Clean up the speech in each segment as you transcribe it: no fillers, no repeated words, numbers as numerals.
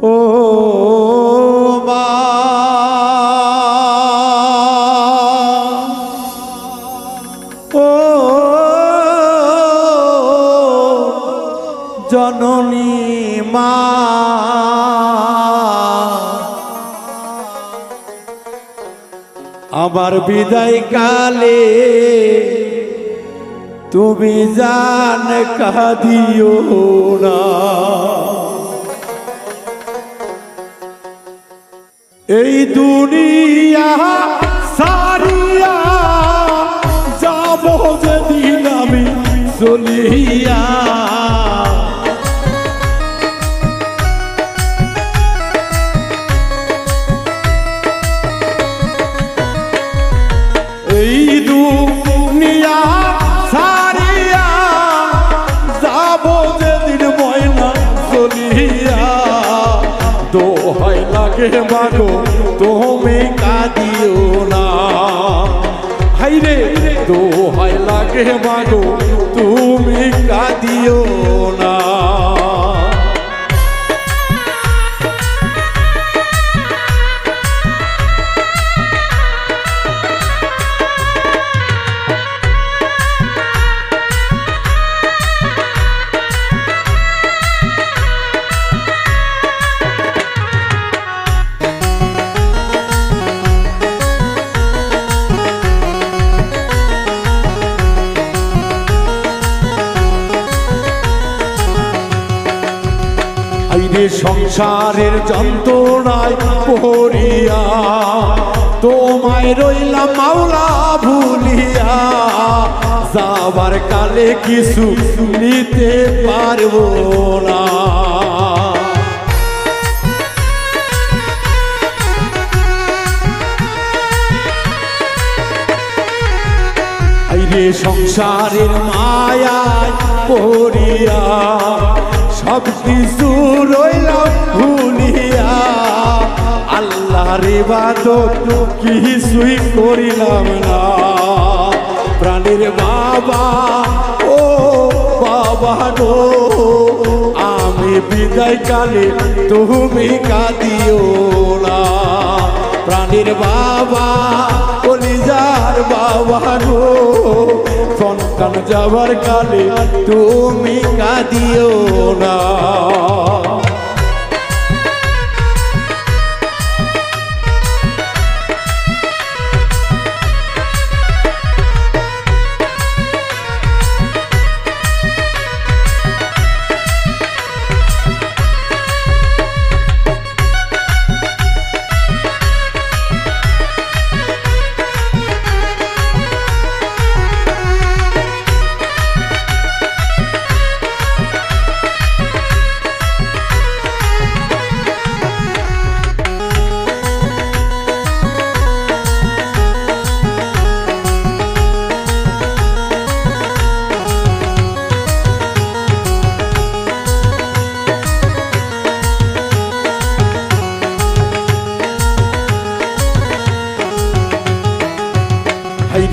ও মা ও জননী মা আমার বিদায় কালে তুমি জান কাঁদিও না। এই দুনিয়া সারিয়া যাব যেদিন আমি চলিয়া, এই দুনিয়া সারিয়া যাব যেদিন ময়না চলিয়া, দোহাই লাগে মাগো তুমি কাঁদিও না। হাইরে দোহাই লাগে মাগো তুমি কাঁদিও না। সংসারের যন্ত্রণায় পড়িয়া তোমায় রইলাম মাওলা ভুলিয়া, যাবার কালে কিছু নিতে পারবো না। সংসারের মায়ায় পড়িয়া সব কিছু রইলাম ভুলিয়া, আল্লাহর ইবাদত কিছুই করিলাম না। প্রাণের বাবা ও বাবা গো আমি বিদায় কালে তুমি কাঁদিও না। প্রাণের বাবা কলিজার বাবা গো সন্তান যাবার কালে তুমি কাঁদিও না।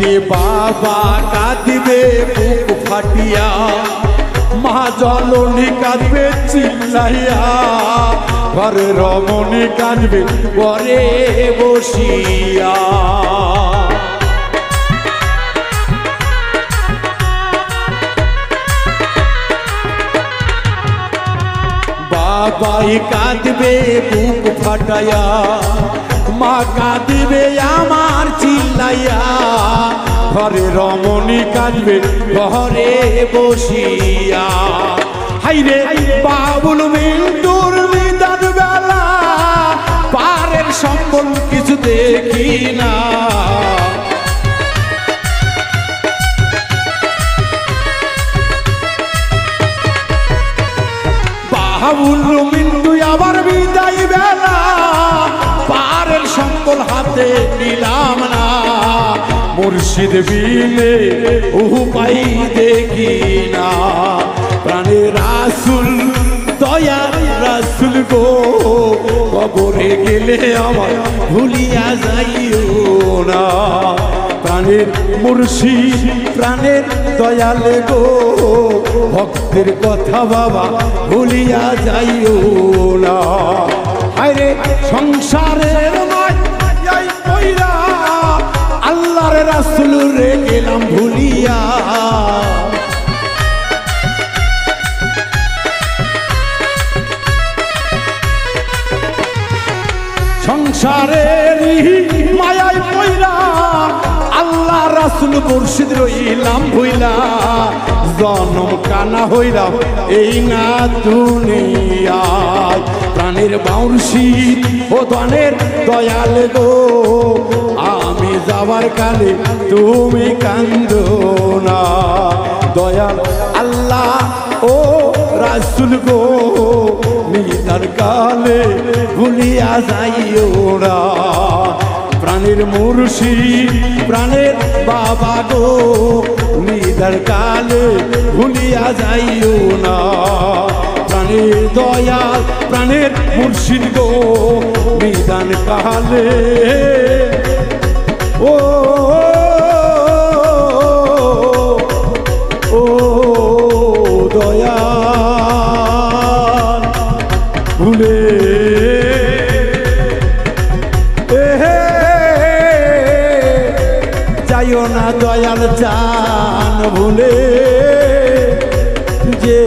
রে বাবা কাঁদিবে বুক ফাটিয়া, মা জননী কাঁদবে চিল্লাইয়া, ঘরে রমণী কাঁদবে ঘরে বসিয়া। বাবাই কাঁদবে বুক ফাটাইয়া, মা কাঁদিবে আমার চিল্লাইয়া, ঘরে রমণী কাঁদবে ঘরে বসিয়া। হাইরে বাবুল মিন্টুর নিদান বেলা পারের সম্বল কিছু দেখি না। বাবুল মিন্টু আবার বিদায় বেলা পারের সম্বল হাতে নিলাম না। মুর্শিদ বিনে উপায় দেখি না। প্রাণে রাসুল দয়ার রাসুল গো কবরে গেলে আমার ভুলিয়া যাইও না। প্রাণের মুর্শিদ প্রাণের দয়াল গো ভক্তের কথা বাবা ভুলিয়া যাইও না। সংসারেরই মায়ায় পইরা আল্লাহ রাসূল মুর্শিদ রইলাম ভইলা জনম কানা হইলাম এই না দুনিয়ায় প্রাণের মুর্শিদ ও ধনের দয়াল গো আমি যাবার কালে তুমি কান্দো না দয়াল আল্লাহ ও রাসূল গো নিদার কালে ভুলিয়া যাইও না প্রাণের মুর্শিদ প্রাণের বাবা গো নিদার কালে ভুলিয়া যাইও না প্রাণের দয়াল প্রাণের মুর্শিদ গো নিদান কালে ও ও দয়াল ভুলে যাইও না দয়াল জান ভুলে যে